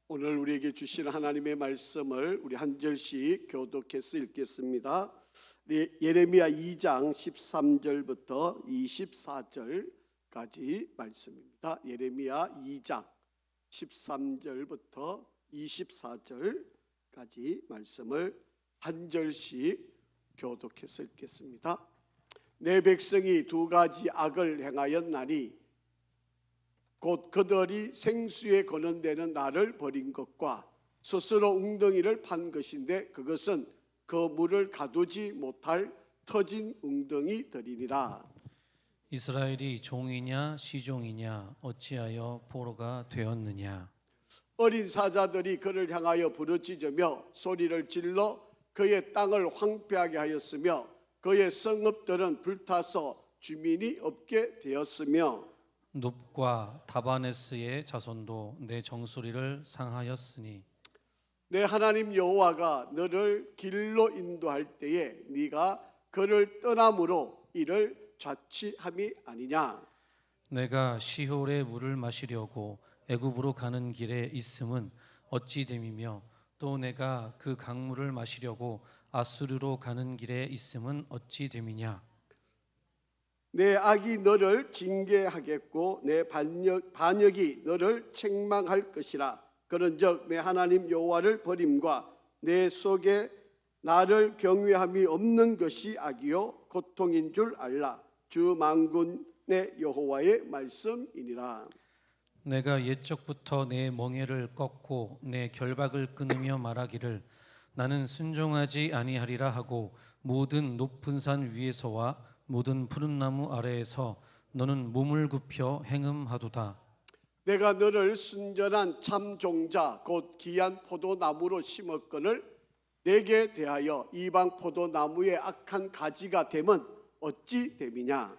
오늘 우리에게 주신 하나님의 말씀을 우리 한 절씩 교독해서 읽겠습니다. 예레미야 2장 13절부터 24절까지 말씀입니다. 예레미야 2장 13절부터 24절까지 말씀을 한 절씩 교독해서 읽겠습니다. 내 백성이 두 가지 악을 행하였나니 곧 그들이 생수에 거는데는 나를 버린 것과 스스로 웅덩이를 판 것인데 그것은 그 물을 가두지 못할 터진 웅덩이들이니라. 이스라엘이 종이냐 시종이냐 어찌하여 포로가 되었느냐. 어린 사자들이 그를 향하여 부르짖으며 소리를 질러 그의 땅을 황폐하게 하였으며 그의 성읍들은 불타서 주민이 없게 되었으며 눕과 다바네스의 자손도 내 정수리를 상하였으니 내 하나님 여호와가 너를 길로 인도할 때에 네가 그를 떠남으로 이를 자취함이 아니냐. 내가 시홀의 물을 마시려고 애굽으로 가는 길에 있음은 어찌 됨이며 또 내가 그 강물을 마시려고 아수르로 가는 길에 있음은 어찌 됨이냐. 내 악이 너를 징계하겠고 내 반역이 너를 책망할 것이라. 그런즉 내 하나님 여호와를 버림과 내 속에 나를 경외함이 없는 것이 악이요 고통인 줄 알라. 주 만군의 여호와의 말씀이니라. 내가 옛적부터 내 멍에를 꺾고 내 결박을 끊으며 말하기를 나는 순종하지 아니하리라 하고 모든 높은 산 위에서와 모든 푸른 나무 아래에서 너는 몸을 굽혀 행음하도다. 내가 너를 순전한 참 종자 곧 귀한 포도나무로 심었거늘 내게 대하여 이방 포도나무의 악한 가지가 됨은 어찌 됨이냐.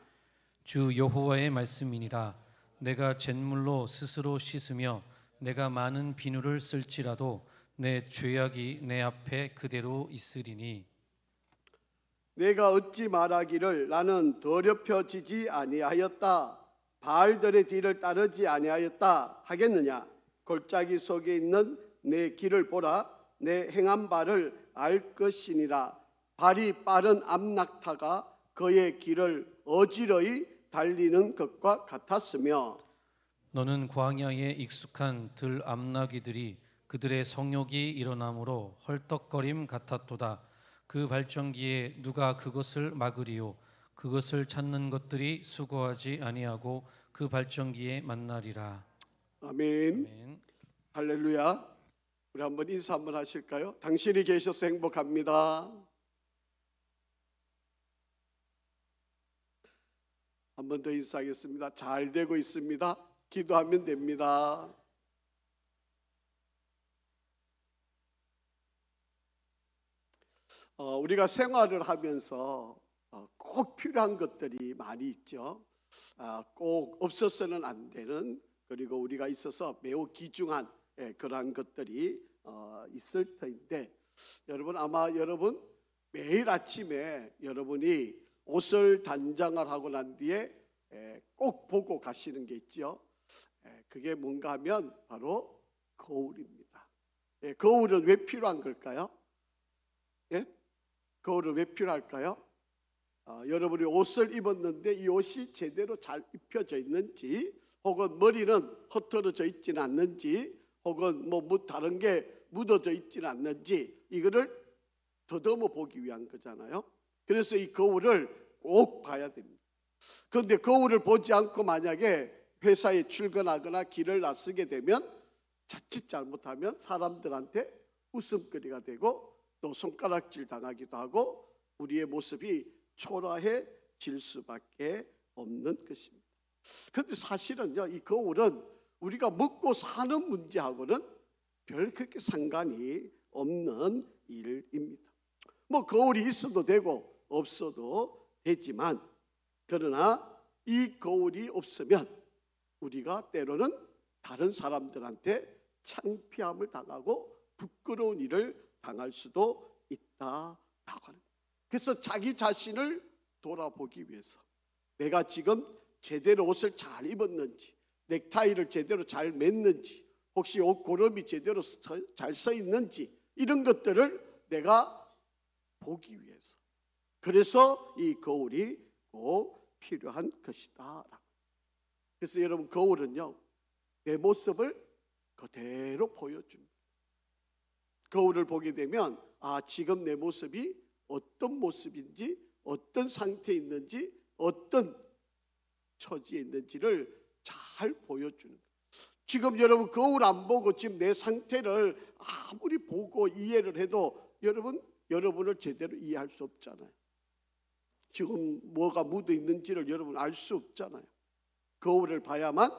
주 여호와의 말씀이니라. 내가 잿물로 스스로 씻으며 내가 많은 비누를 쓸지라도 내 죄악이 내 앞에 그대로 있으리니 내가 어찌 말하기를 나는 더럽혀지지 아니하였다 바알들의 뒤를 따르지 아니하였다 하겠느냐. 골짜기 속에 있는 내 길을 보라. 내 행한 바를 알 것이니라. 발이 빠른 암낙타가 그의 길을 어지러이 달리는 것과 같았으며 너는 광야에 익숙한 들암나귀들이 그들의 성욕이 일어나므로 헐떡거림 같았도다. 그 발전기에 누가 그것을 막으리요. 그것을 찾는 것들이 수고하지 아니하고 그 발전기에 만나리라. 아멘. 아멘. 할렐루야. 우리 한번 인사 한번 하실까요? 당신이 계셔서 행복합니다. 한 번 더 인사하겠습니다. 잘 되고 있습니다. 기도하면 됩니다. 우리가 생활을 하면서 꼭 필요한 것들이 많이 있죠. 꼭 없어서는 안 되는, 그리고 우리가 있어서 매우 귀중한 그러한 것들이 있을 터인데, 여러분 아마 여러분 매일 아침에 여러분이 옷을 단장을 하고 난 뒤에 꼭 보고 가시는 게 있죠. 그게 뭔가 하면 바로 거울입니다. 거울은 왜 필요한 걸까요? 거울은 왜 필요할까요? 여러분이 옷을 입었는데 이 옷이 제대로 잘 입혀져 있는지, 혹은 머리는 흐트러져 있지는 않는지, 혹은 뭐 다른 게 묻어져 있지는 않는지, 이거를 더듬어 보기 위한 거잖아요. 그래서 이 거울을 꼭 봐야 됩니다. 그런데 거울을 보지 않고 만약에 회사에 출근하거나 길을 나서게 되면 자칫 잘못하면 사람들한테 웃음거리가 되고 또 손가락질 당하기도 하고 우리의 모습이 초라해질 수밖에 없는 것입니다. 그런데 사실은요, 이 거울은 우리가 먹고 사는 문제하고는 별 그렇게 상관이 없는 일입니다. 뭐 거울이 있어도 되고 없어도 되지만, 그러나 이 거울이 없으면 우리가 때로는 다른 사람들한테 창피함을 당하고 부끄러운 일을 당할 수도 있다라고 하는. 그래서 자기 자신을 돌아보기 위해서 내가 지금 제대로 옷을 잘 입었는지, 넥타이를 제대로 잘 맸는지, 혹시 옷 고름이 제대로 잘 서 있는지 이런 것들을 내가 보기 위해서. 그래서 이 거울이 꼭 필요한 것이다. 그래서 여러분, 거울은요, 내 모습을 그대로 보여줍니다. 거울을 보게 되면 지금 내 모습이 어떤 모습인지, 어떤 상태에 있는지, 어떤 처지에 있는지를 잘 보여주는 거예요. 지금 여러분 거울 안 보고 지금 내 상태를 아무리 보고 이해를 해도 여러분을 제대로 이해할 수 없잖아요. 지금 뭐가 묻어 있는지를 여러분 알 수 없잖아요. 거울을 봐야만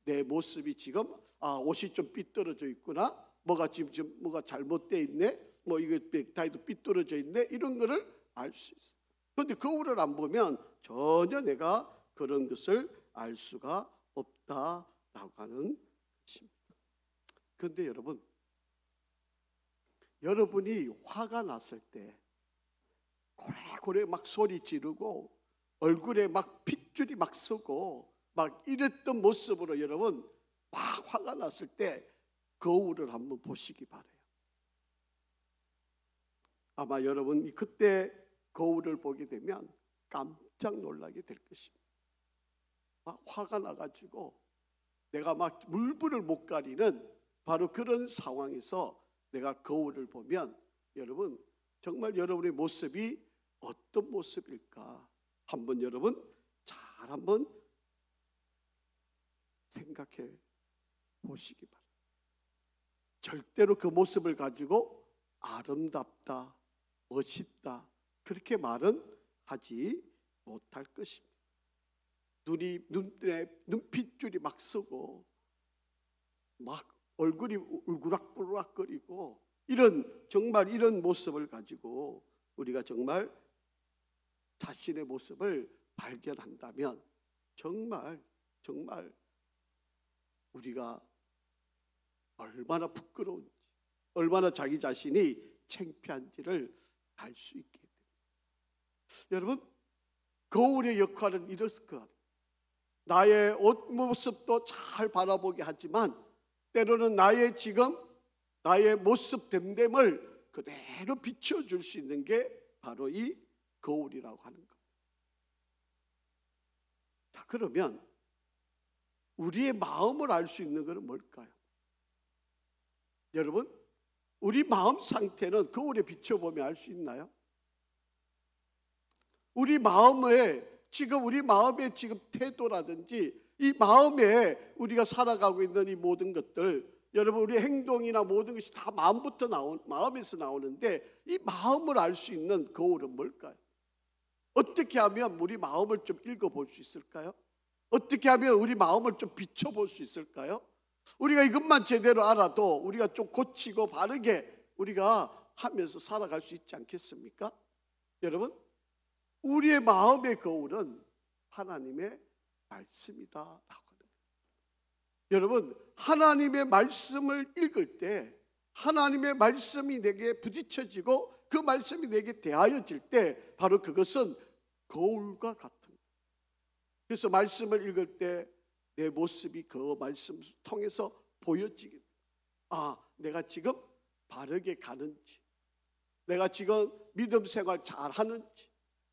내 모습이 지금 옷이 좀 삐뚤어져 있구나, 뭐가 지금 뭐가 잘못되어 있네, 뭐 이거 넥타이도 삐뚤어져 있네, 이런 거를 알 수 있어요. 그런데 거울을 안 보면 전혀 내가 그런 것을 알 수가 없다라고 하는 것입니다. 그런데 여러분이 화가 났을 때 고래고래 막 소리 지르고 얼굴에 막 핏줄이 막 서고 막 이랬던 모습으로 여러분 막 화가 났을 때 거울을 한번 보시기 바라요. 아마 여러분이 그때 거울을 보게 되면 깜짝 놀라게 될 것입니다. 막 화가 나가지고 내가 막 물불을 못 가리는 바로 그런 상황에서 내가 거울을 보면 여러분, 정말 여러분의 모습이 어떤 모습일까 한번 여러분 잘 한번 생각해 보시기 바랍니다. 절대로 그 모습을 가지고 아름답다, 멋있다 그렇게 말은 하지 못할 것입니다. 눈빛줄이 막 서고 막 얼굴이 울그락불락거리고 정말 이런 모습을 가지고 우리가 정말 자신의 모습을 발견한다면 정말 우리가 얼마나 부끄러운지, 얼마나 자기 자신이 창피한지를 알 수 있게 됩니다. 여러분, 거울의 역할은 이랬을 것 같아요. 나의 옷 모습도 잘 바라보게 하지만 때로는 나의 모습 됨됨을 그대로 비춰줄 수 있는 게 바로 이 거울이라고 하는 겁니다. 자, 그러면 우리의 마음을 알 수 있는 것은 뭘까요? 여러분, 우리 마음 상태는 거울에 비춰보면 알 수 있나요? 우리 마음의 지금 태도라든지 이 마음에 우리가 살아가고 있는 이 모든 것들, 여러분, 우리 행동이나 모든 것이 다 마음에서 나오는데 이 마음을 알 수 있는 거울은 뭘까요? 어떻게 하면 우리 마음을 좀 읽어볼 수 있을까요? 어떻게 하면 우리 마음을 좀 비춰볼 수 있을까요? 우리가 이것만 제대로 알아도 우리가 좀 고치고 바르게 우리가 하면서 살아갈 수 있지 않겠습니까? 여러분, 우리의 마음의 거울은 하나님의 말씀이다라고 합니다. 여러분, 하나님의 말씀을 읽을 때 하나님의 말씀이 내게 부딪혀지고 그 말씀이 내게 대하여질 때 바로 그것은 거울과 같은 거예요. 그래서 말씀을 읽을 때 내 모습이 그 말씀 통해서 보여지게 돼요. 내가 지금 바르게 가는지, 내가 지금 믿음 생활 잘하는지,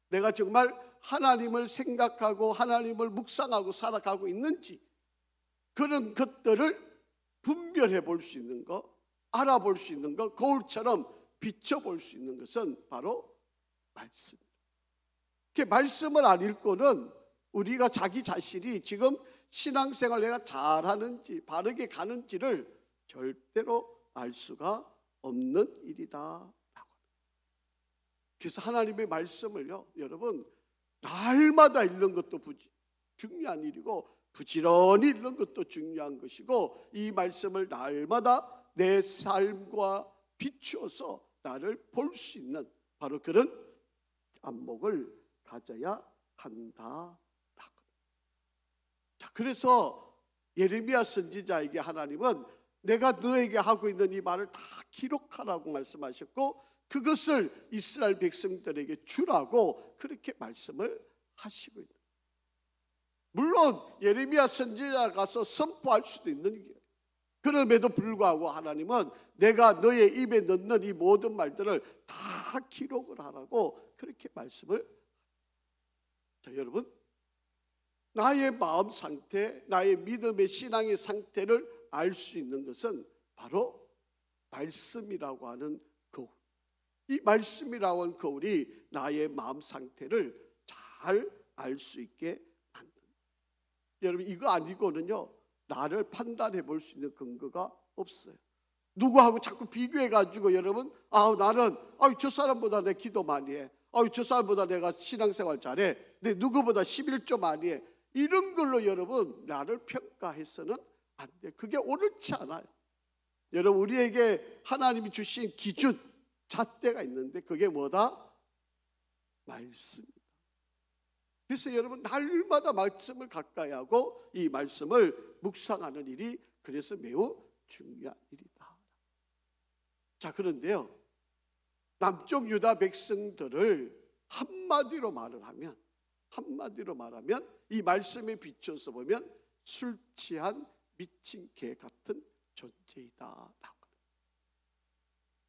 내가 정말 하나님을 생각하고 하나님을 묵상하고 살아가고 있는지, 그런 것들을 분별해 볼 수 있는 것, 알아볼 수 있는 것, 거울처럼 비춰볼 수 있는 것은 바로 말씀입니다. 말씀을 안 읽고는 우리가 자기 자신이 지금 신앙생활 내가 잘하는지 바르게 가는지를 절대로 알 수가 없는 일이다. 그래서 하나님의 말씀을요, 여러분, 날마다 읽는 것도 중요한 일이고 부지런히 읽는 것도 중요한 것이고, 이 말씀을 날마다 내 삶과 비추어서 나를 볼 수 있는 바로 그런 안목을 가져야 한다. 자, 그래서 예레미야 선지자에게 하나님은 내가 너에게 하고 있는 이 말을 다 기록하라고 말씀하셨고, 그것을 이스라엘 백성들에게 주라고 그렇게 말씀을 하시고 있는 거예요. 물론 예레미야 선지자가 가서 선포할 수도 있는 거예요. 그럼에도 불구하고 하나님은 내가 너의 입에 넣는 이 모든 말들을 다 기록을 하라고 그렇게 말씀을. 자, 여러분, 나의 마음 상태, 나의 믿음의 신앙의 상태를 알 수 있는 것은 바로 말씀이라고 하는 거울. 이 말씀이라고 하는 거울이 나의 마음 상태를 잘 알 수 있게 만든다. 여러분, 이거 아니고는요 나를 판단해 볼 수 있는 근거가 없어요. 누구하고 자꾸 비교해 가지고 여러분, 나는 저 사람보다 내 기도 많이 해, 저 사람보다 내가 신앙생활 잘해, 내 누구보다 11조 많이 해, 이런 걸로 여러분 나를 평가해서는 안 돼. 그게 옳지 않아요. 여러분, 우리에게 하나님이 주신 기준, 잣대가 있는데 그게 뭐다? 말씀입니다. 그래서 여러분, 날마다 말씀을 가까이 하고 이 말씀을 묵상하는 일이 그래서 매우 중요한 일이다. 자, 그런데요, 남쪽 유다 백성들을 한마디로 말하면 이 말씀에 비춰서 보면 술 취한 미친 개 같은 존재이다라고.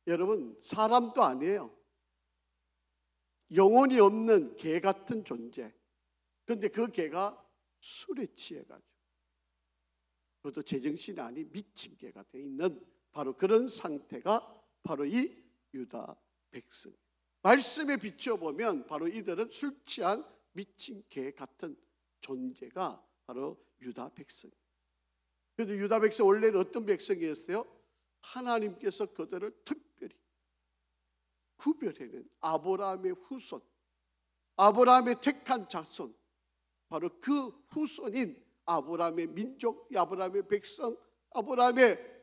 여러분, 사람도 아니에요. 영혼이 없는 개 같은 존재. 그런데 그 개가 술에 취해가지고 그것도 제정신이 아닌 미친 개가 되어 있는 바로 그런 상태가 바로 이 유다 백성. 말씀에 비춰보면 바로 이들은 술 취한 미친 개 같은 존재가 바로 유다 백성. 그런데 유다 백성 원래는 어떤 백성이었어요? 하나님께서 그들을 특별히 구별해낸 아브라함의 후손, 아브라함의 택한 자손, 바로 그 후손인 아브라함의 민족, 아브라함의 백성, 아브라함의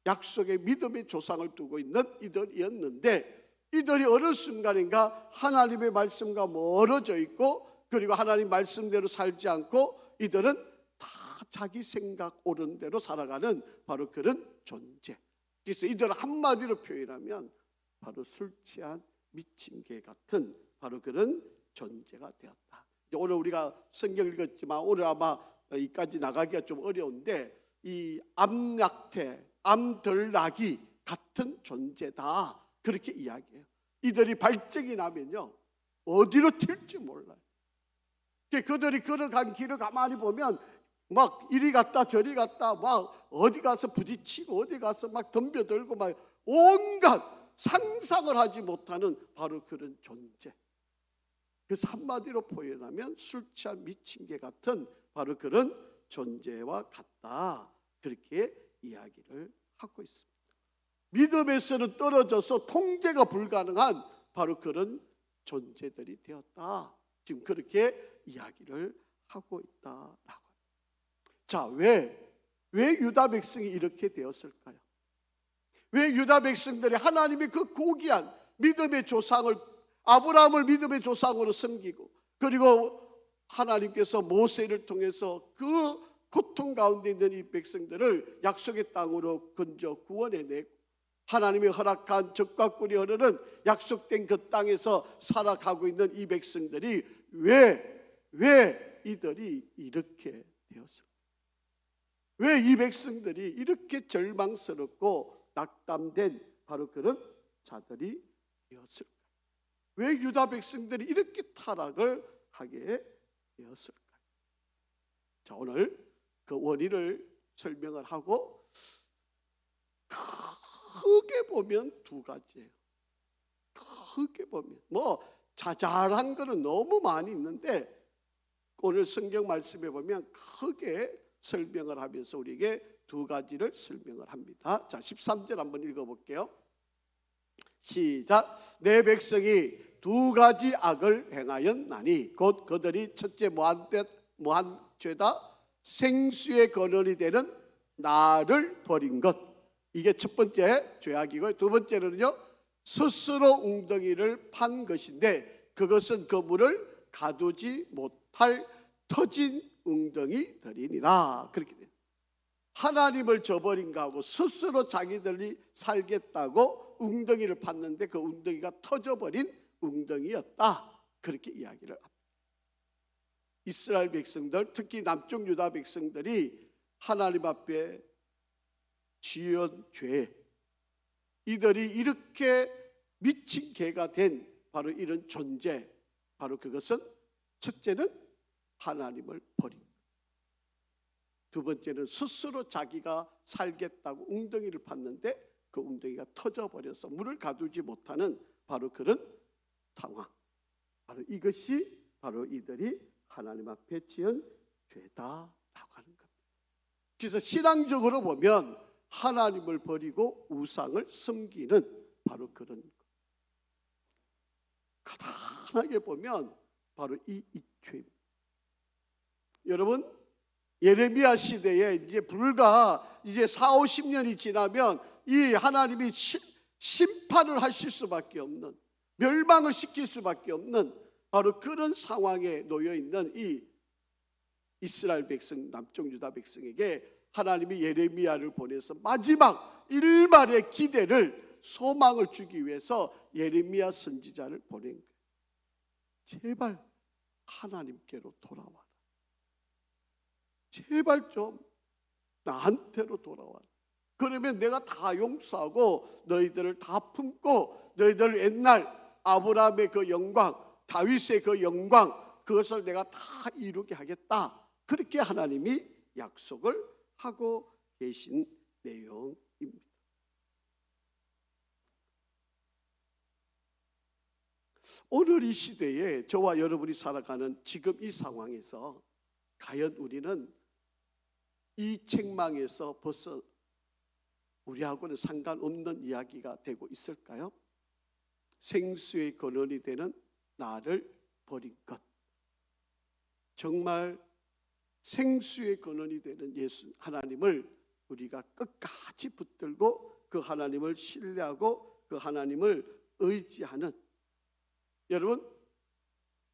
약속의 믿음의 조상을 두고 있는 이들이었는데, 이들이 어느 순간인가 하나님의 말씀과 멀어져 있고, 그리고 하나님 말씀대로 살지 않고 이들은 다 자기 생각 옳은 대로 살아가는 바로 그런 존재. 그래서 이들을 한마디로 표현하면 바로 술 취한 미친 개 같은 바로 그런 존재가 되었다. 오늘 우리가 성경 읽었지만 오늘 아마 여기까지 나가기가 좀 어려운데, 이 암약태, 암덜나기 같은 존재다, 그렇게 이야기해요. 이들이 발적이 나면요 어디로 튈지 몰라요. 그들이 걸어간 길을 가만히 보면 막 이리 갔다 저리 갔다, 막 어디 가서 부딪히고 어디 가서 막 덤벼들고 막 온갖 상상을 하지 못하는 바로 그런 존재. 그래서 한마디로 표현하면 술 취한 미친 개 같은 바로 그런 존재와 같다, 그렇게 이야기를 하고 있습니다. 믿음에서는 떨어져서 통제가 불가능한 바로 그런 존재들이 되었다, 지금 그렇게 이야기를 하고 있다라고. 자, 왜 유다 백성이 이렇게 되었을까요? 왜 유다 백성들이 하나님의 그 고귀한 믿음의 조상을, 아브라함을 믿음의 조상으로 섬기고, 그리고 하나님께서 모세를 통해서 그 고통 가운데 있는 이 백성들을 약속의 땅으로 건져 구원해내고 하나님이 허락한 젖과 꿀이 흐르는 약속된 그 땅에서 살아가고 있는 이 백성들이 왜 이들이 이렇게 되었을까? 왜 이 백성들이 이렇게 절망스럽고 낙담된 바로 그런 자들이 되었을까? 왜 유다 백성들이 이렇게 타락을 하게 되었을까? 자, 오늘 그 원인을 설명을 하고 크게 보면 두 가지예요. 크게 보면 자잘한 거는 너무 많이 있는데, 오늘 성경 말씀에 보면 크게 설명을 하면서 우리에게 두 가지를 설명을 합니다. 자, 13절 한번 읽어볼게요. 시작. 내 백성이 두 가지 악을 행하였나니 곧 그들이 첫째 무한 죄다, 생수의 근원이 되는 나를 버린 것. 이게 첫 번째 죄악이고, 두 번째는요 스스로 웅덩이를 판 것인데 그것은 그물을 가두지 못할 터진 웅덩이들이니라. 그렇게 돼요. 하나님을 저버린 거하고 스스로 자기들이 살겠다고 웅덩이를 팠는데 그 웅덩이가 터져버린 웅덩이였다, 그렇게 이야기를 합니다. 이스라엘 백성들, 특히 남쪽 유다 백성들이 하나님 앞에 지은 죄, 이들이 이렇게 미친 개가 된 바로 이런 존재, 바로 그것은 첫째는 하나님을 버린 것. 두 번째는 스스로 자기가 살겠다고 웅덩이를 팠는데 그 웅덩이가 터져버려서 물을 가두지 못하는 바로 그런 상황. 바로 이것이 바로 이들이 하나님 앞에 지은 죄다라고 하는 겁니다. 그래서 신앙적으로 보면 하나님을 버리고 우상을 섬기는 바로 그런 것. 가난하게 보면 바로 이 죄입니다. 여러분, 예레미야 시대에 이제 불과 이제 40-50년이 지나면 이 하나님이 심판을 하실 수밖에 없는, 멸망을 시킬 수밖에 없는 바로 그런 상황에 놓여 있는 이 이스라엘 백성, 남쪽 유다 백성에게 하나님이 예레미야를 보내서 마지막 일말의 기대를, 소망을 주기 위해서 예레미야 선지자를 보낸 거예요. 제발 하나님께로 돌아와라. 제발 좀 나한테로 돌아와라. 그러면 내가 다 용서하고 너희들을 다 품고 너희들 옛날 아브라함의 그 영광, 다윗의 그 영광, 그것을 내가 다 이루게 하겠다. 그렇게 하나님이 약속을 하고 계신 내용입니다. 오늘 이 시대에 저와 여러분이 살아가는 지금 이 상황에서 과연 우리는 이 책망에서 벌써 우리하고는 상관없는 이야기가 되고 있을까요? 생수의 근원이 되는 나를 버린 것. 정말 생수의 근원이 되는 예수 하나님을 우리가 끝까지 붙들고 그 하나님을 신뢰하고 그 하나님을 의지하는, 여러분,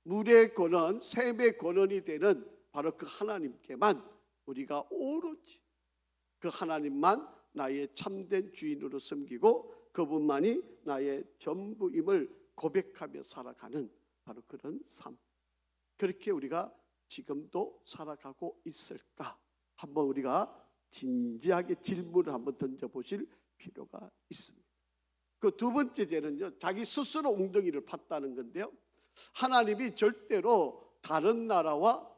물의 근원, 샘의 근원이 되는 바로 그 하나님께만 우리가 오로지 그 하나님만 나의 참된 주인으로 섬기고 그분만이 나의 전부임을 고백하며 살아가는 바로 그런 삶. 그렇게 우리가 지금도 살아가고 있을까? 한번 우리가 진지하게 질문을 한번 던져보실 필요가 있습니다. 그 두 번째 죄는요, 자기 스스로 웅덩이를 팠다는 건데요, 하나님이 절대로 다른 나라와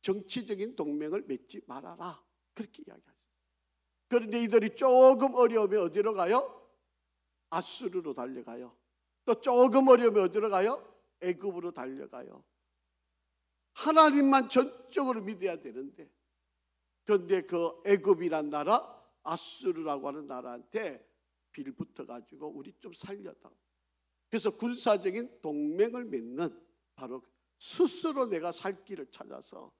정치적인 동맹을 맺지 말아라, 그렇게 이야기하셨어요. 그런데 이들이 조금 어려우면 어디로 가요? 아수르로 달려가요. 또 조금 어려우면 어디로 가요? 애굽으로 달려가요. 하나님만 전적으로 믿어야 되는데, 그런데 그 애굽이란 나라, 아수르라고 하는 나라한테 빌붙어 가지고 우리 좀 살려다. 그래서 군사적인 동맹을 맺는, 바로 스스로 내가 살 길을 찾아서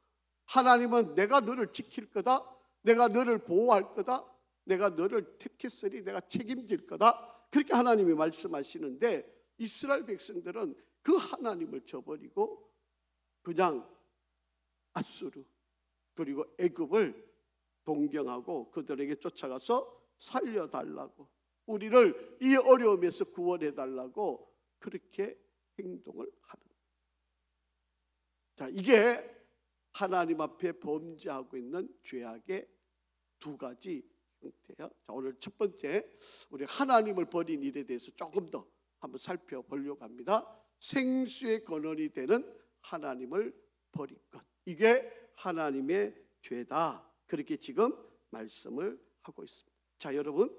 하나님은 내가 너를 지킬 거다, 내가 너를 보호할 거다, 내가 너를 택했으니 내가 책임질 거다, 그렇게 하나님이 말씀하시는데 이스라엘 백성들은 그 하나님을 저버리고 그냥 아수르 그리고 애굽을 동경하고 그들에게 쫓아가서 살려달라고, 우리를 이 어려움에서 구원해달라고 그렇게 행동을 하는 거예요. 자, 이게 하나님 앞에 범죄하고 있는 죄악의 두 가지 형태예요. 자, 오늘 첫 번째, 우리 하나님을 버린 일에 대해서 조금 더 한번 살펴보려고 합니다. 생수의 근원이 되는 하나님을 버린 것, 이게 하나님의 죄다, 그렇게 지금 말씀을 하고 있습니다. 자, 여러분,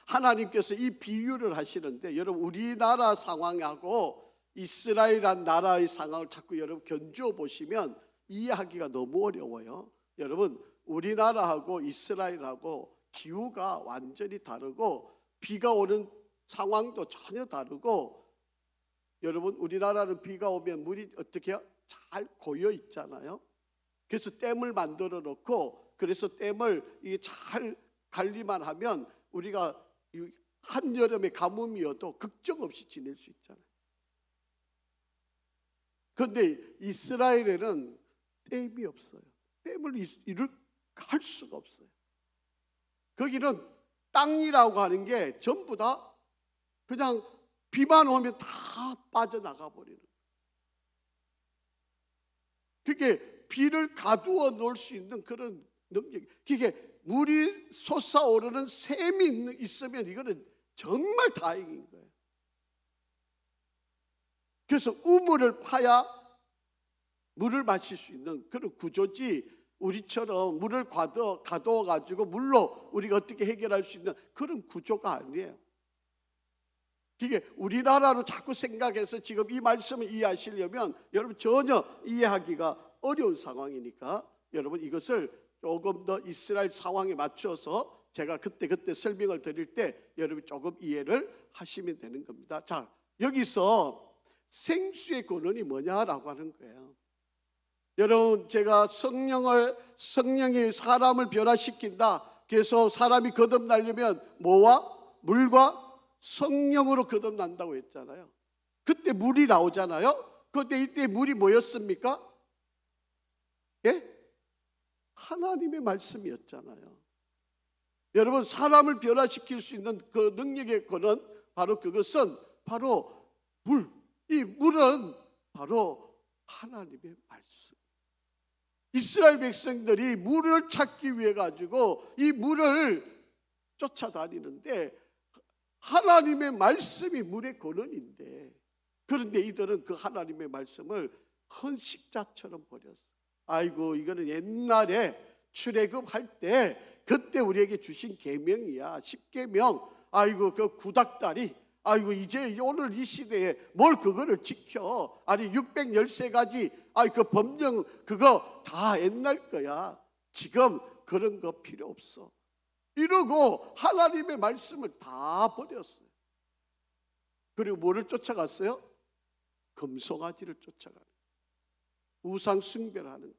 하나님께서 이 비유를 하시는데, 여러분 우리나라 상황하고 이스라엘이란 나라의 상황을 자꾸 여러분 견주어 보시면 이해하기가 너무 어려워요. 여러분, 우리나라하고 이스라엘하고 기후가 완전히 다르고 비가 오는 상황도 전혀 다르고, 여러분 우리나라는 비가 오면 물이 어떻게 해요? 잘 고여 있잖아요. 그래서 댐을 만들어 놓고, 그래서 댐을 잘 관리만 하면 우리가 한여름에 가뭄이어도 걱정 없이 지낼 수 있잖아요. 그런데 이스라엘에는 댐이 없어요. 댐을 할 수가 없어요. 거기는 땅이라고 하는 게 전부 다 그냥 비만 오면 다 빠져나가 버리는 거예요. 그게 비를 가두어 놓을 수 있는 그런 능력. 이게 물이 솟아오르는 샘이 있으면 이거는 정말 다행인 거예요. 그래서 우물을 파야 물을 마실 수 있는 그런 구조지, 우리처럼 물을 가둬 가지고 물로 우리가 어떻게 해결할 수 있는 그런 구조가 아니에요. 이게 우리나라로 자꾸 생각해서 지금 이 말씀을 이해하시려면 여러분 전혀 이해하기가 어려운 상황이니까 여러분 이것을 조금 더 이스라엘 상황에 맞춰서 제가 그때 설명을 드릴 때 여러분이 조금 이해를 하시면 되는 겁니다. 자, 여기서 생수의 근원이 뭐냐라고 하는 거예요. 여러분, 제가 성령이 사람을 변화시킨다. 그래서 사람이 거듭나려면 뭐와? 물과 성령으로 거듭난다고 했잖아요. 그때 물이 나오잖아요. 그때 이때 물이 뭐였습니까? 예? 하나님의 말씀이었잖아요. 여러분, 사람을 변화시킬 수 있는 그 능력의 근원, 바로 그것은 바로 물. 이 물은 바로 하나님의 말씀. 이스라엘 백성들이 물을 찾기 위해 가지고 이 물을 쫓아다니는데 하나님의 말씀이 물의 근원인데, 그런데 이들은 그 하나님의 말씀을 헌식자처럼 버렸어요. 아이고, 이거는 옛날에 출애굽할 때 그때 우리에게 주신 계명이야. 10계명. 아이고, 그 구닥다리. 아이고, 이제 오늘 이 시대에 뭘 그거를 지켜. 아니 613가지 그 법령 그거 다 옛날 거야. 지금 그런 거 필요 없어. 이러고 하나님의 말씀을 다 버렸어요. 그리고 뭐를 쫓아갔어요? 금송아지를 쫓아가는, 우상 숭배를 하는,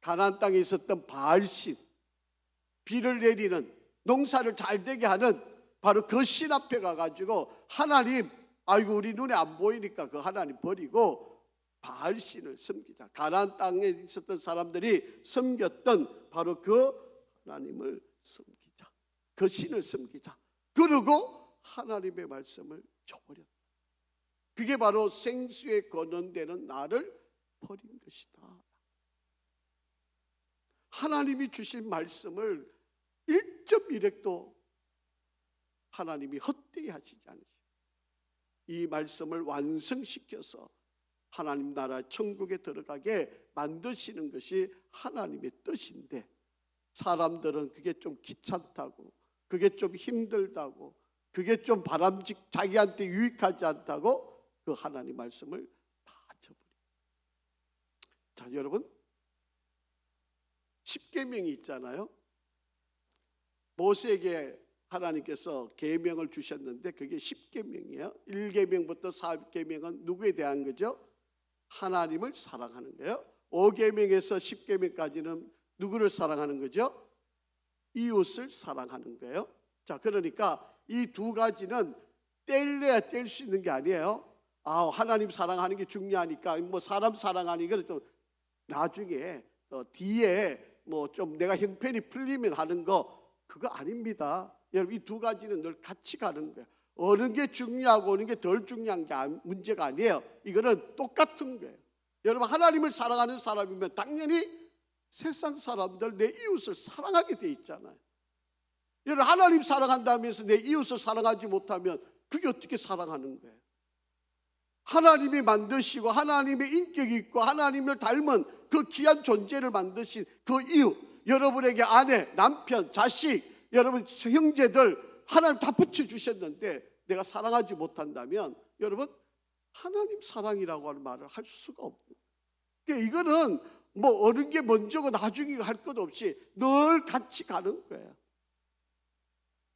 가나안 땅에 있었던 바알신, 비를 내리는, 농사를 잘 되게 하는 바로 그 신 앞에 가가지고 하나님, 아이고 우리 눈에 안 보이니까 그 하나님 버리고 바알신을 섬기자. 가나안 땅에 있었던 사람들이 섬겼던 바로 그 하나님을 섬기자. 그 신을 섬기자. 그러고 하나님의 말씀을 저버렸다. 그게 바로 생수의 근원되는 나를 버린 것이다. 하나님이 주신 말씀을 1.1획도 하나님이 헛되이 하시지 않으시고 이 말씀을 완성시켜서 하나님 나라 천국에 들어가게 만드시는 것이 하나님의 뜻인데, 사람들은 그게 좀 귀찮다고, 그게 좀 힘들다고, 그게 좀 자기한테 유익하지 않다고 그 하나님 말씀을 다 저버려요. 자, 여러분, 10계명이 있잖아요. 모세에게 하나님께서 계명을 주셨는데 그게 10계명이에요. 1계명부터 4계명은 누구에 대한 거죠? 하나님을 사랑하는 거예요. 5계명에서 10계명까지는 누구를 사랑하는 거죠? 이웃을 사랑하는 거예요. 자, 그러니까 이 두 가지는 뗄래야 뗄 수 있는 게 아니에요. 하나님 사랑하는 게 중요하니까 뭐 사람 사랑하는 게 좀 나중에 뒤에 뭐 좀 내가 형편이 풀리면 하는 거, 그거 아닙니다. 여러분, 이 두 가지는 늘 같이 가는 거예요. 어느 게 중요하고 어느 게 덜 중요한 게 문제가 아니에요. 이거는 똑같은 거예요. 여러분, 하나님을 사랑하는 사람이면 당연히 세상 사람들, 내 이웃을 사랑하게 돼 있잖아요. 여러분, 하나님 사랑한다면서 내 이웃을 사랑하지 못하면 그게 어떻게 사랑하는 거예요? 하나님이 만드시고 하나님의 인격이 있고 하나님을 닮은 그 귀한 존재를 만드신 그 이웃, 여러분에게 아내, 남편, 자식, 여러분 형제들 하나님 다 붙여주셨는데 내가 사랑하지 못한다면 여러분, 하나님 사랑이라고 하는 말을 할 수가 없고, 그러니까 이거는 뭐 어느 게 먼저고 나중이고 할 것 없이 늘 같이 가는 거예요.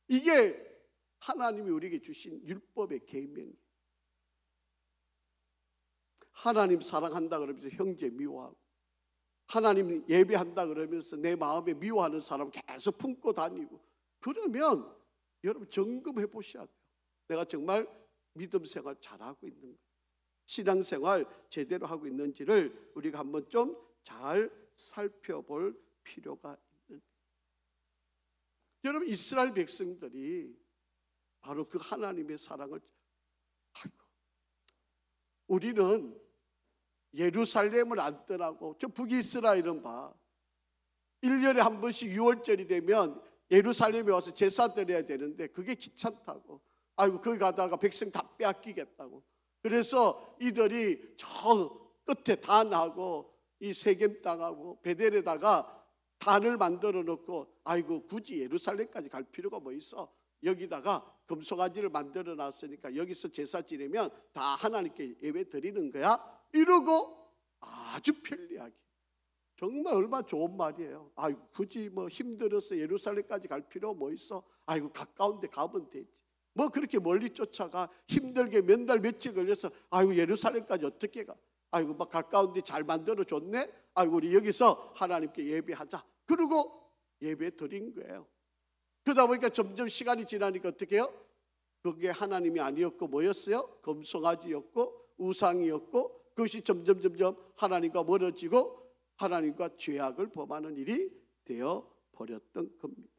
이게 하나님이 우리에게 주신 율법의 계명이에요. 하나님 사랑한다 그러면서 형제 미워하고, 하나님 예배한다 그러면서 내 마음에 미워하는 사람 계속 품고 다니고, 그러면 여러분 점검해 보셔야 돼요. 내가 정말 믿음 생활 잘하고 있는 가, 신앙생활 제대로 하고 있는지를 우리가 한번 좀 잘 살펴볼 필요가 있는. 여러분, 이스라엘 백성들이 바로 그 하나님의 사랑을, 우리는 예루살렘을 안 떠나고 저 북이스라엘은 봐, 1년에 한 번씩 6월절이 되면 예루살렘에 와서 제사 드려야 되는데 그게 귀찮다고. 아이고 거기 가다가 백성 다 빼앗기겠다고. 그래서 이들이 저 끝에 단하고 이 세겜 땅하고 베델에다가 단을 만들어 놓고 아이고 굳이 예루살렘까지 갈 필요가 뭐 있어. 여기다가 금송아지를 만들어 놨으니까 여기서 제사 지내면 다 하나님께 예배 드리는 거야. 이러고 아주 편리하게. 정말 얼마나 좋은 말이에요. 아이고 굳이 뭐 힘들어서 예루살렘까지 갈 필요 뭐 있어. 아이고 가까운 데 가면 되지. 뭐 그렇게 멀리 쫓아가. 힘들게 몇 달 며칠 걸려서 아이고 예루살렘까지 어떻게 가. 아이고 막 가까운 데 잘 만들어 줬네. 아이고 우리 여기서 하나님께 예배하자. 그리고 예배 드린 거예요. 그러다 보니까 점점 시간이 지나니까 어떻게 해요? 그게 하나님이 아니었고 뭐였어요? 금송아지였고 우상이었고 그것이 점점 하나님과 멀어지고 하나님과 죄악을 범하는 일이 되어 버렸던 겁니다.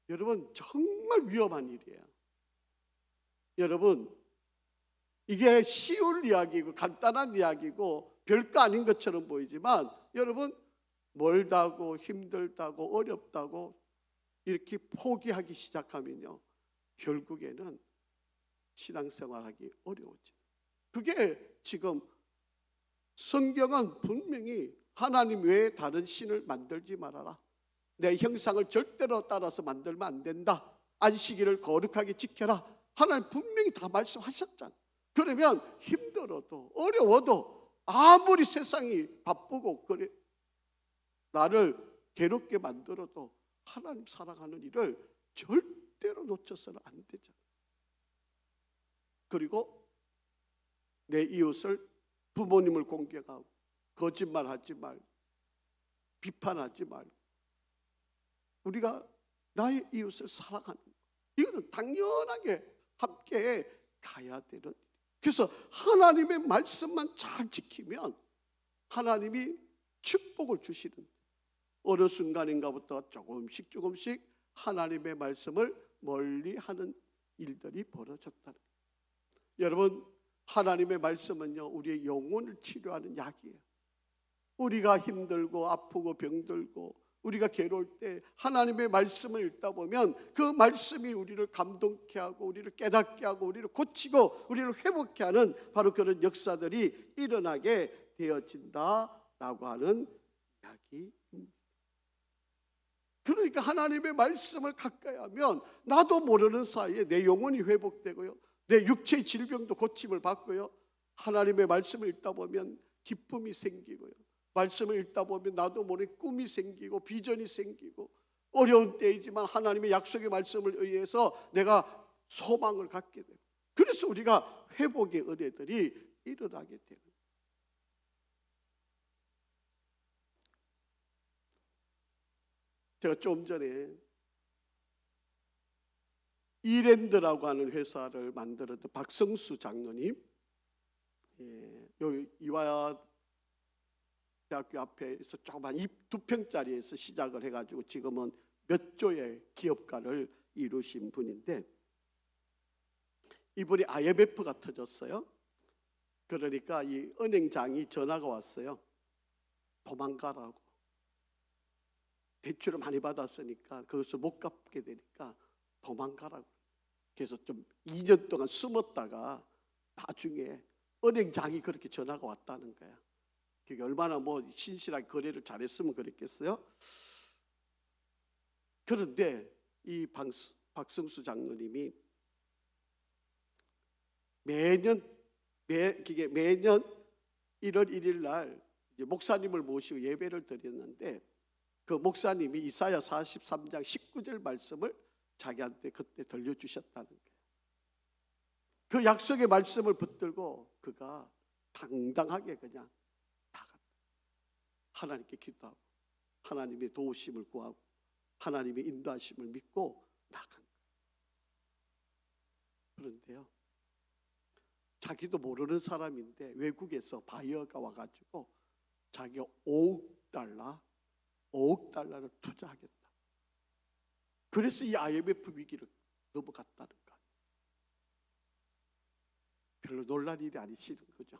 여러분 정말 위험한 일이에요. 여러분 이게 쉬운 이야기고 간단한 이야기고 별거 아닌 것처럼 보이지만 여러분 멀다고 힘들다고 어렵다고 이렇게 포기하기 시작하면요 결국에는 신앙생활하기 어려워져요. 그게 지금 성경은 분명히 하나님 외에 다른 신을 만들지 말아라. 내 형상을 절대로 따라서 만들면 안 된다. 안식일을 거룩하게 지켜라. 하나님 분명히 다 말씀하셨잖아요. 그러면 힘들어도 어려워도 아무리 세상이 바쁘고 그래 나를 괴롭게 만들어도 하나님 사랑하는 일을 절대로 놓쳐서는 안 되잖아요. 그리고 내 이웃을 부모님을 공경하고 거짓말하지 말고 비판하지 말고 우리가 나의 이웃을 사랑하는 것 이거는 당연하게 함께 가야 되는. 그래서 하나님의 말씀만 잘 지키면 하나님이 축복을 주시는 어느 순간인가부터 조금씩 하나님의 말씀을 멀리하는 일들이 벌어졌다는 거예요. 여러분 하나님의 말씀은요 우리의 영혼을 치료하는 약이에요. 우리가 힘들고 아프고 병들고 우리가 괴로울 때 하나님의 말씀을 읽다 보면 그 말씀이 우리를 감동케 하고 우리를 깨닫게 하고 우리를 고치고 우리를 회복케 하는 바로 그런 역사들이 일어나게 되어진다라고 하는 이야기입니다. 그러니까 하나님의 말씀을 가까이 하면 나도 모르는 사이에 내 영혼이 회복되고요 내 육체의 질병도 고침을 받고요 하나님의 말씀을 읽다 보면 기쁨이 생기고요 말씀을 읽다 보면 나도 모르게 꿈이 생기고 비전이 생기고 어려운 때이지만 하나님의 약속의 말씀을 의해서 내가 소망을 갖게 되고 그래서 우리가 회복의 은혜들이 일어나게 되는 거예요. 제가 좀 전에 이랜드라고 하는 회사를 만들었던 박성수 장로님 여기 이화 대학교 앞에서 조그만 2평짜리에서 시작을 해가지고 지금은 몇 조의 기업가를 이루신 분인데 이분이 IMF가 터졌어요. 그러니까 이 은행장이 전화가 왔어요. 도망가라고. 대출을 많이 받았으니까 그것을 못 갚게 되니까 도망가라고. 그래서 좀 2년 동안 숨었다가 나중에 은행장이 그렇게 전화가 왔다는 거야. 그게 얼마나 뭐 신실하게 거래를 잘했으면 그랬겠어요. 그런데 이 박성수 장로님이 매년 1월 1일 날 이제 목사님을 모시고 예배를 드렸는데 그 목사님이 이사야 43장 19절 말씀을 자기한테 그때 들려주셨다는 거예요. 그 약속의 말씀을 붙들고 그가 당당하게 그냥 나갔다. 하나님께 기도하고 하나님의 도우심을 구하고 하나님의 인도하심을 믿고 나간 거예요. 그런데요, 자기도 모르는 사람인데 외국에서 바이어가 와가지고 자기가 5억 달러를 투자하겠다. 그래서 이 IMF 위기를 넘어갔다는 거예요. 별로 놀랄 일이 아니시는 거죠.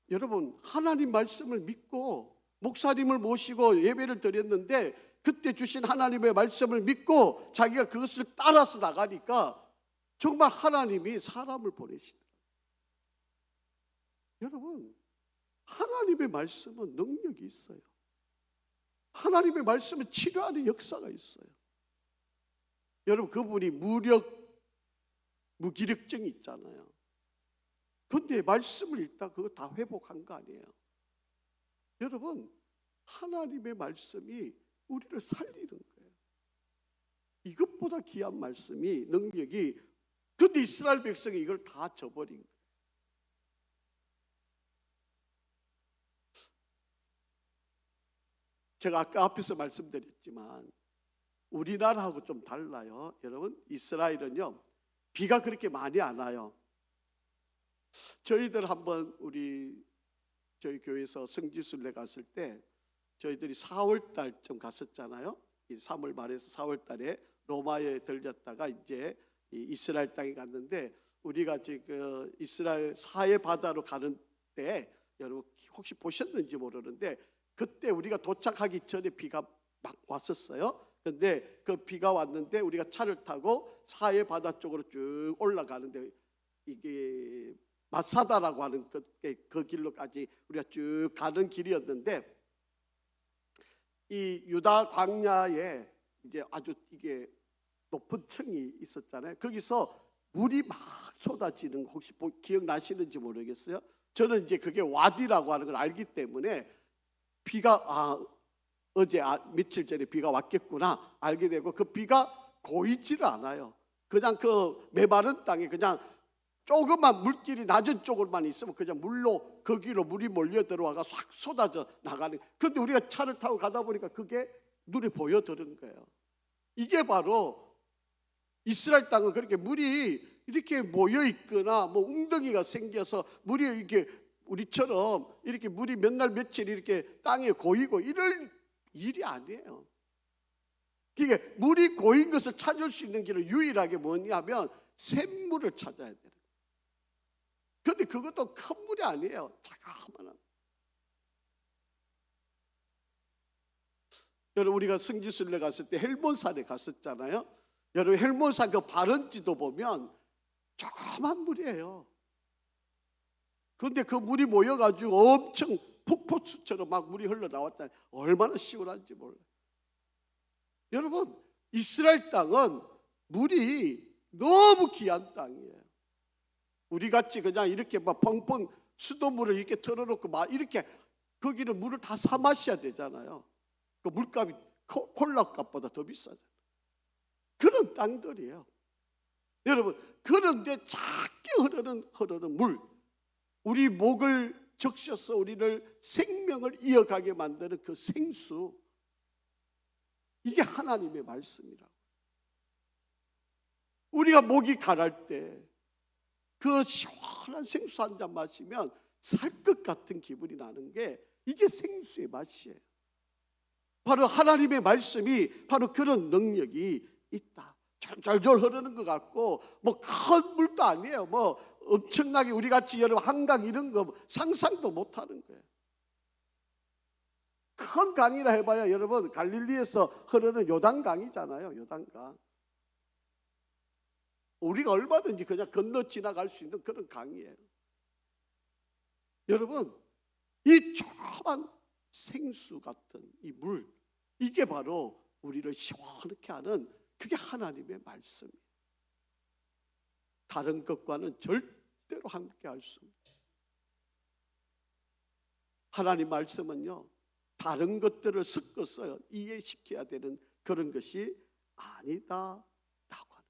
여러분, 하나님 말씀을 믿고 목사님을 모시고 예배를 드렸는데 그때 주신 하나님의 말씀을 믿고 자기가 그것을 따라서 나가니까 정말 하나님이 사람을 보내시더라고요. 여러분, 하나님의 말씀은 능력이 있어요. 하나님의 말씀은 치료하는 역사가 있어요. 여러분, 그분이 무기력증이 있잖아요. 그런데 말씀을 읽다 그거 다 회복한 거 아니에요. 여러분, 하나님의 말씀이 우리를 살리는 거예요. 이것보다 귀한 말씀이, 능력이. 근데 이스라엘 백성이 이걸 다 저버린 거예요. 제가 아까 앞에서 말씀드렸지만 우리나라하고 좀 달라요. 여러분, 이스라엘은요 비가 그렇게 많이 안 와요. 저희들 한번 저희 교회에서 성지순례 갔을 때 저희들이 4월 달쯤 갔었잖아요. 3월 말에서 4월 달에 로마에 들렸다가 이제 이스라엘 땅에 갔는데, 우리가 지금 이스라엘 사해 바다로 가는 때 여러분 혹시 보셨는지 모르는데 그때 우리가 도착하기 전에 비가 막 왔었어요. 근데 그 비가 왔는데 우리가 차를 타고 사해 바다 쪽으로 쭉 올라가는데, 이게 마사다라고 하는 그 길로까지 우리가 쭉 가는 길이었는데, 이 유다 광야에 이제 아주 이게 높은 층이 있었잖아요. 거기서 물이 막 쏟아지는 거 혹시 기억나시는지 모르겠어요. 저는 이제 그게 와디라고 하는 걸 알기 때문에 비가 어제 며칠 전에 비가 왔겠구나 알게 되고, 그 비가 고이지를 않아요. 그냥 그 메마른 땅에 그냥 조금만 물길이 낮은 쪽으로만 있으면 그냥 물로 거기로 물이 몰려 들어와가 싹 쏟아져 나가는. 그런데 우리가 차를 타고 가다 보니까 그게 눈에 보여드는 거예요. 이게 바로 이스라엘 땅은 그렇게 물이 이렇게 모여 있거나 뭐 웅덩이가 생겨서 물이 이렇게 우리처럼 이렇게 물이 몇 날 며칠 이렇게 땅에 고이고 이럴 일이 아니에요. 이게 물이 고인 것을 찾을 수 있는 길은 유일하게 뭐냐면 샘물을 찾아야 돼요. 그런데 그것도 큰 물이 아니에요. 자그마한. 여러분, 우리가 성지순례 갔을 때 헬몬산에 갔었잖아요. 여러분, 헬몬산 그 발원지도 보면 조그만 물이에요. 그런데 그 물이 모여가지고 엄청 폭포수처럼 막 물이 흘러나왔잖아요. 얼마나 시원한지 몰라요. 여러분, 이스라엘 땅은 물이 너무 귀한 땅이에요. 우리같이 그냥 이렇게 막 펑펑 수돗물을 이렇게 틀어놓고 막 이렇게 거기는 물을 다 사 마셔야 되잖아요. 그 물값이 콜라값보다 더 비싸잖아요. 그런 땅들이에요. 여러분, 그런데 작게 흐르는 물, 우리 목을 적셔서 우리를 생명을 이어가게 만드는 그 생수, 이게 하나님의 말씀이라고. 우리가 목이 가랄 때 그 시원한 생수 한 잔 마시면 살 것 같은 기분이 나는 게 이게 생수의 맛이에요. 바로 하나님의 말씀이 바로 그런 능력이 있다. 절절절 흐르는 것 같고 뭐 큰 물도 아니에요. 뭐 엄청나게 우리같이 여러분 한강 이런 거 상상도 못하는 거예요. 큰 강이라 해봐야 여러분 갈릴리에서 흐르는 요단강이잖아요. 요단강. 우리가 얼마든지 그냥 건너 지나갈 수 있는 그런 강이에요. 여러분, 이 조그만 생수 같은 이 물, 이게 바로 우리를 시원하게 하는 그게 하나님의 말씀이에요. 다른 것과는 절대로 함께 할 수 없어요. 하나님 말씀은요, 다른 것들을 섞어서 이해시켜야 되는 그런 것이 아니다 라고 하는.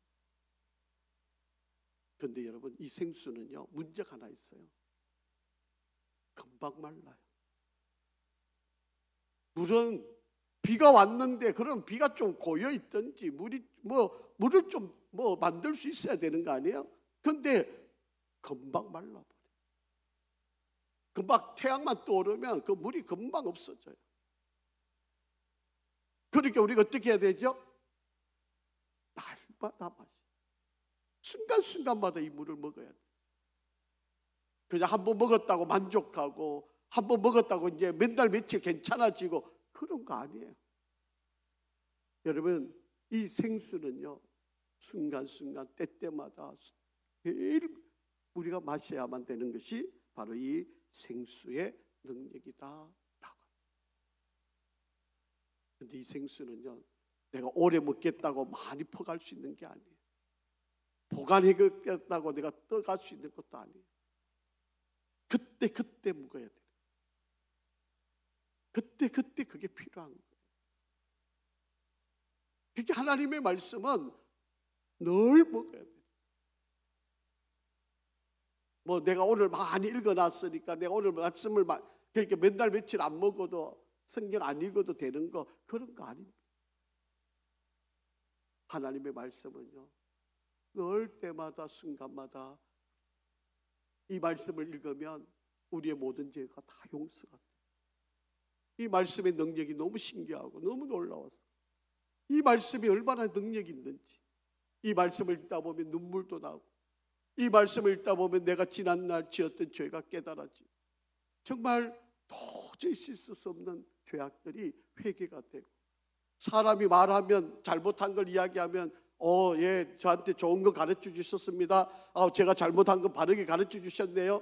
그런데 여러분, 이 생수는요 문제가 하나 있어요. 금방 말라요. 물은 비가 왔는데 그럼 비가 좀 고여 있든지 물을 좀 만들 수 있어야 되는 거 아니에요? 근데 금방 말라버려. 금방 태양만 떠오르면 그 물이 금방 없어져요. 그러니까 우리가 어떻게 해야 되죠? 날마다 마셔. 순간순간마다 이 물을 먹어야 돼. 그냥 한 번 먹었다고 만족하고 한번 먹었다고 이제 몇 달 며칠 괜찮아지고 그런 거 아니에요. 여러분, 이 생수는요, 순간순간 때때마다 매일 우리가 마셔야만 되는 것이 바로 이 생수의 능력이다. 그런데 이 생수는요, 내가 오래 먹겠다고 많이 퍼갈 수 있는 게 아니에요. 보관해겠다고 내가 떠갈 수 있는 것도 아니에요. 그때 먹어야 돼요. 그때 그게 필요한 거예요. 그게 하나님의 말씀은 늘 먹어야 돼요. 뭐 내가 오늘 많이 읽어놨으니까 내가 오늘 말씀을 그렇게 몇 달 며칠 안 먹어도 성경 안 읽어도 되는 거, 그런 거 아닙니다. 하나님의 말씀은요, 늘 때마다 순간마다 이 말씀을 읽으면 우리의 모든 죄가 다 용서가 돼요. 이 말씀의 능력이 너무 신기하고 너무 놀라워서, 이 말씀이 얼마나 능력이 있는지, 이 말씀을 읽다 보면 눈물도 나고, 이 말씀을 읽다 보면 내가 지난날 지었던 죄가 깨달아지고, 정말 도저히 씻을 수 없는 죄악들이 회개가 되고, 사람이 말하면 잘못한 걸 이야기하면 예, 저한테 좋은 거 가르쳐 주셨습니다. 제가 잘못한 거 바르게 가르쳐 주셨네요.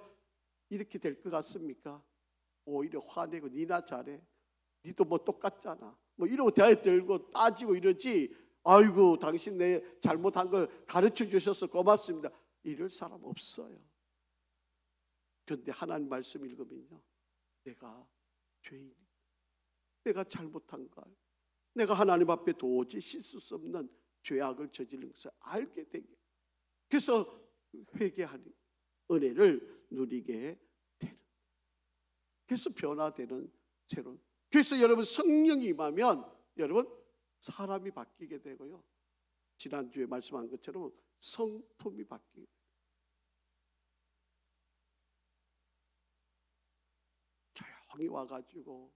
이렇게 될 것 같습니까? 오히려 화내고 니나 잘해, 니도 뭐 똑같잖아, 뭐 이러고 대화 들고 따지고 이러지, 아이고 당신 내 잘못한 걸 가르쳐 주셔서 고맙습니다, 이럴 사람 없어요. 그런데 하나님 말씀 읽으면요, 내가 죄인, 내가 잘못한 걸, 내가 하나님 앞에 도저히 씻을 수 없는 죄악을 저지른 것을 알게 되게, 그래서 회개하는 은혜를 누리게 되는, 그래서 변화되는 새로운, 그래서 여러분 성령이 임하면 여러분 사람이 바뀌게 되고요, 지난주에 말씀한 것처럼 성품이 바뀌게 돼요. 조용히 와가지고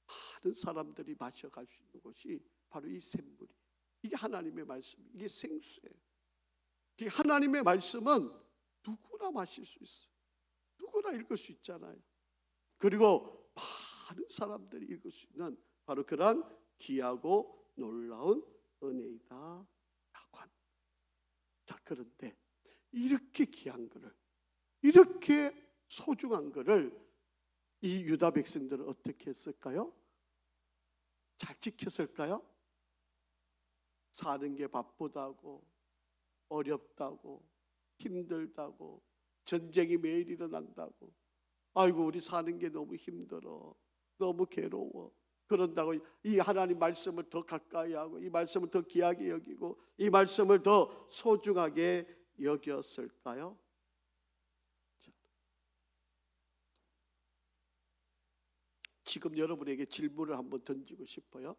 많은 사람들이 마셔갈 수 있는 곳이 바로 이 샘물이, 이게 하나님의 말씀, 이게 생수예요. 이게 하나님의 말씀은 누구나 마실 수 있어요. 누구나 읽을 수 있잖아요. 그리고 많은 사람들이 읽을 수 있는 바로 그런 귀하고 놀라운 은혜이다 라고 합니다. 자, 그런데 이렇게 귀한 거를, 이렇게 소중한 거를 이 유다 백성들은 어떻게 했을까요? 잘 지켰을까요? 사는 게 바쁘다고, 어렵다고, 힘들다고, 전쟁이 매일 일어난다고, 아이고 우리 사는 게 너무 힘들어, 너무 괴로워, 그런다고 이 하나님 말씀을 더 가까이 하고, 이 말씀을 더 귀하게 여기고, 이 말씀을 더 소중하게 여겼을까요? 지금 여러분에게 질문을 한번 던지고 싶어요.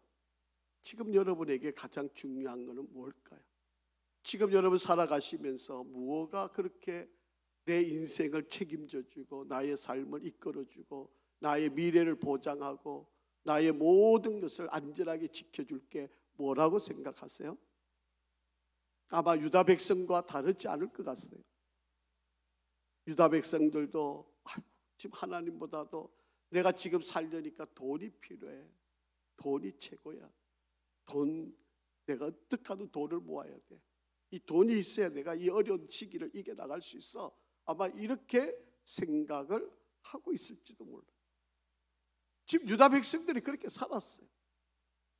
지금 여러분에게 가장 중요한 것은 뭘까요? 지금 여러분 살아가시면서 무엇가 그렇게 내 인생을 책임져주고, 나의 삶을 이끌어주고, 나의 미래를 보장하고, 나의 모든 것을 안전하게 지켜줄 게 뭐라고 생각하세요? 아마 유다 백성과 다르지 않을 것 같아요. 유다 백성들도 지금 하나님보다도 내가 지금 살려니까 돈이 필요해, 돈이 최고야, 내가 어떻게 하든 돈을 모아야 돼, 이 돈이 있어야 내가 이 어려운 시기를 이겨나갈 수 있어, 아마 이렇게 생각을 하고 있을지도 몰라요. 지금 유다 백성들이 그렇게 살았어요.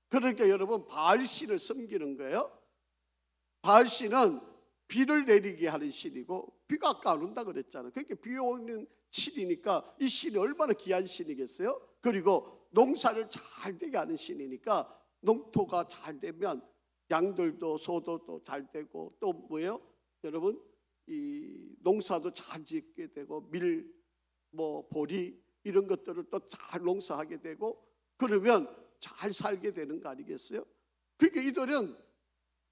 그러니까 여러분, 바알신을 섬기는 거예요. 바알신은 비를 내리게 하는 신이고, 비가 아까 안 온다 그랬잖아요. 그러니까 비 오는 신이니까 이 신이 얼마나 귀한 신이겠어요? 그리고 농사를 잘 되게 하는 신이니까 농토가 잘 되면 양들도 소도 잘 되고, 또 뭐예요? 여러분, 이 농사도 잘 짓게 되고, 보리 이런 것들을 또 잘 농사하게 되고, 그러면 잘 살게 되는 거 아니겠어요? 그러니까 이들은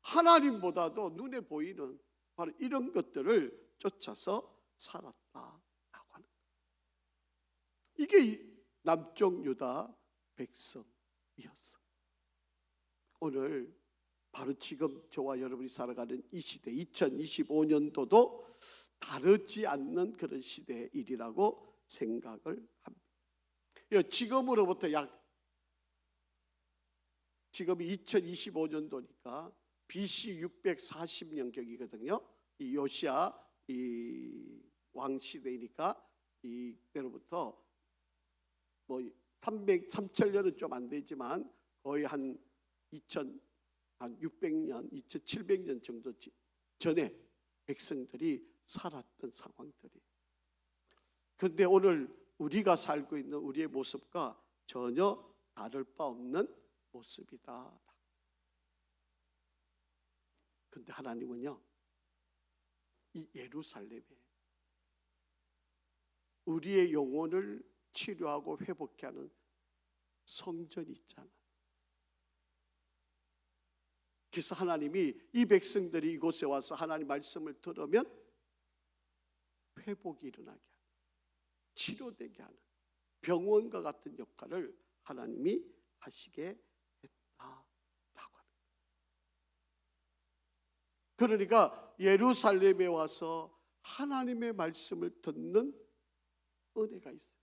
하나님보다도 눈에 보이는 바로 이런 것들을 쫓아서 살았다라고 하는 거예요. 이게 남쪽 유다 백성이었어요. 오늘 바로 지금 저와 여러분이 살아가는 이 시대, 2025년도도 다르지 않는 그런 시대의 일이라고 생각을 합니다. 지금으로부터 지금이 2025년도니까 BC 640년경이거든요. 이 요시야 이 왕 시대이니까 이때로부터 뭐 3,000년은 좀 안 되지만 거의 한 600년, 2,700년 정도 전에 백성들이 살았던 상황들이. 그런데 오늘 우리가 살고 있는 우리의 모습과 전혀 다를 바 없는 모습이다. 그런데 하나님은요, 이 예루살렘에 우리의 영혼을 치료하고 회복케 하는 성전이 있잖아. 그래서 하나님이 이 백성들이 이곳에 와서 하나님 말씀을 들으면 회복이 일어나게 하는, 치료되게 하는 병원과 같은 역할을 하나님이 하시게 했다라고 합니다. 그러니까 예루살렘에 와서 하나님의 말씀을 듣는 은혜가 있어요.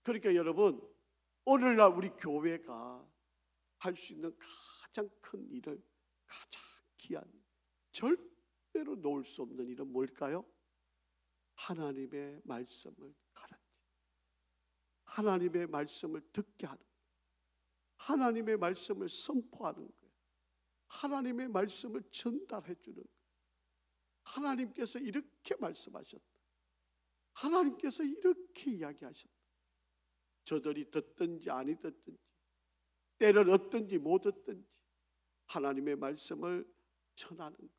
그러니까 여러분, 오늘날 우리 교회가 할 수 있는 가장 큰 일을, 가장 귀한, 절대로 놓을 수 없는 일은 뭘까요? 하나님의 말씀을 가르치는, 하나님의 말씀을 듣게 하는, 하나님의 말씀을 선포하는 거예요. 하나님의 말씀을 전달해 주는 거예요. 하나님께서 이렇게 말씀하셨다. 하나님께서 이렇게 이야기하셨다. 저들이 듣든지 아니 듣든지, 때를 얻든지 못 얻든지 하나님의 말씀을 전하는 것,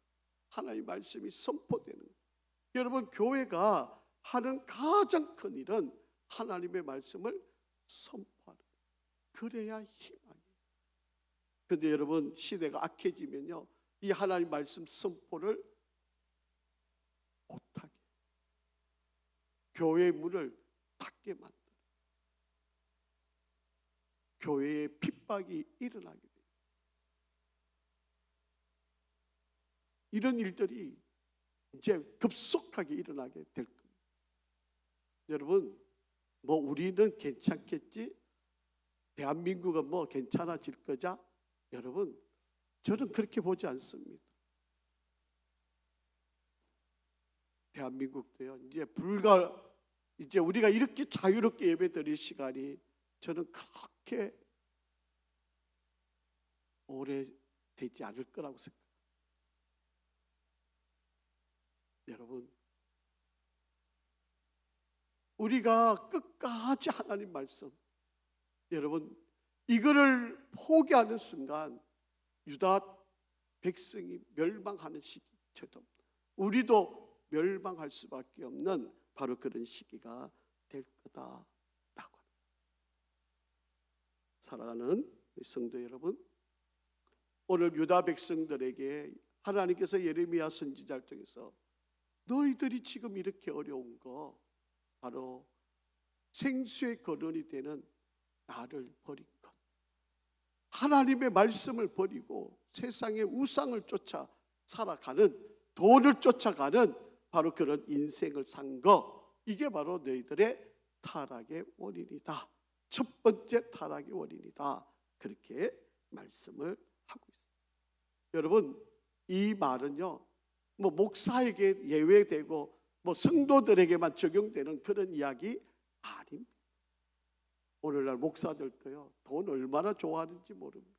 하나님의 말씀이 선포되는 것. 여러분, 교회가 하는 가장 큰 일은 하나님의 말씀을 선포하는 것. 그래야 희망이 있어요. 그런데 여러분, 시대가 악해지면요, 이 하나님 말씀 선포를 못하게, 교회의 문을 닫게 만들어요. 교회에 핍박이 일어나게 돼요. 이런 일들이 이제 급속하게 일어나게 될 겁니다. 여러분, 뭐 우리는 괜찮겠지? 대한민국은 뭐 괜찮아질 거자? 여러분, 저는 그렇게 보지 않습니다. 대한민국도요, 이제 우리가 이렇게 자유롭게 예배드릴 시간이 저는 그렇게 오래 되지 않을 거라고 생각합니다. 여러분, 우리가 끝까지 하나님 말씀, 여러분, 이거를 포기하는 순간 유다 백성이 멸망하는 시기처럼 우리도 멸망할 수밖에 없는 바로 그런 시기가 될 거다. 사랑하는 성도 여러분, 오늘 유다 백성들에게 하나님께서 예레미야 선지자를 통해서 너희들이 지금 이렇게 어려운 거 바로 생수의 근원이 되는 나를 버린 것, 하나님의 말씀을 버리고 세상의 우상을 쫓아 살아가는, 돈을 쫓아가는 바로 그런 인생을 산 거, 이게 바로 너희들의 타락의 원인이다. 첫 번째 타락의 원인이다. 그렇게 말씀을 하고 있습니다. 여러분, 이 말은요, 뭐 목사에게 예외되고 뭐 성도들에게만 적용되는 그런 이야기 아닙니다. 오늘날 목사들도요, 돈 얼마나 좋아하는지 모릅니다.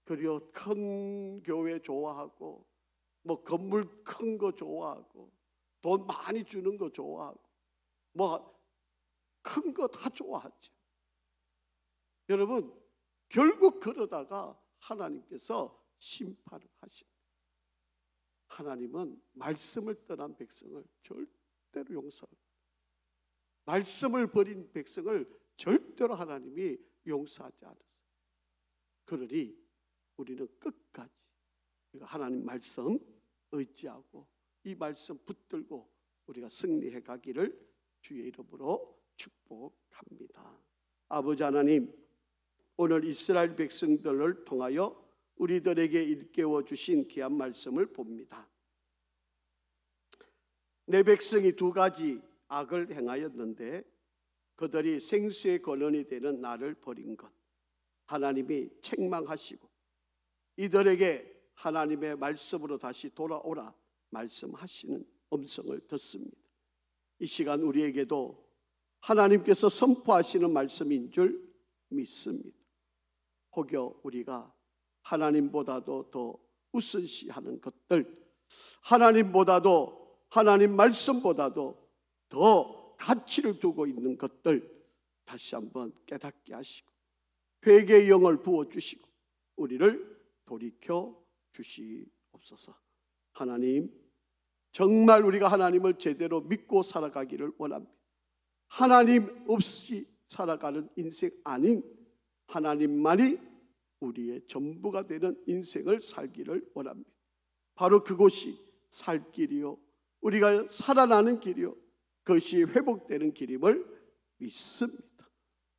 그리고 큰 교회 좋아하고, 뭐 건물 큰 거 좋아하고, 돈 많이 주는 거 좋아하고, 뭐 큰 거 다 좋아하죠. 여러분, 결국 그러다가 하나님께서 심판을 하십니다. 하나님은 말씀을 떠난 백성을 절대로 용서합니다. 말씀을 버린 백성을 절대로 하나님이 용서하지 않았어요. 그러니 우리는 끝까지 하나님 말씀 의지하고 이 말씀 붙들고 우리가 승리해 가기를 주의 이름으로 축복합니다. 아버지 하나님, 오늘 이스라엘 백성들을 통하여 우리들에게 일깨워 주신 귀한 말씀을 봅니다. 내 백성이 두 가지 악을 행하였는데 그들이 생수의 근원이 되는 나를 버린 것, 하나님이 책망하시고 이들에게 하나님의 말씀으로 다시 돌아오라 말씀하시는 음성을 듣습니다. 이 시간 우리에게도 하나님께서 선포하시는 말씀인 줄 믿습니다. 혹여 우리가 하나님보다도 더 우선시하는 것들, 하나님보다도, 하나님 말씀보다도 더 가치를 두고 있는 것들 다시 한번 깨닫게 하시고 회개의 영을 부어주시고 우리를 돌이켜 주시옵소서. 하나님, 정말 우리가 하나님을 제대로 믿고 살아가기를 원합니다. 하나님 없이 살아가는 인생 아닌 하나님만이 우리의 전부가 되는 인생을 살기를 원합니다. 바로 그것이 살 길이요, 우리가 살아나는 길이요, 그것이 회복되는 길임을 믿습니다.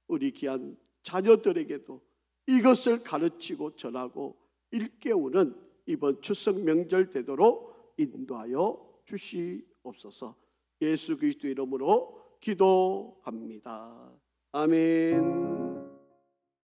우리 귀한 자녀들에게도 이것을 가르치고 전하고 일깨우는 이번 추석 명절 되도록 인도하여 주시옵소서. 예수 그리스도 이름으로 기도합니다. 아멘.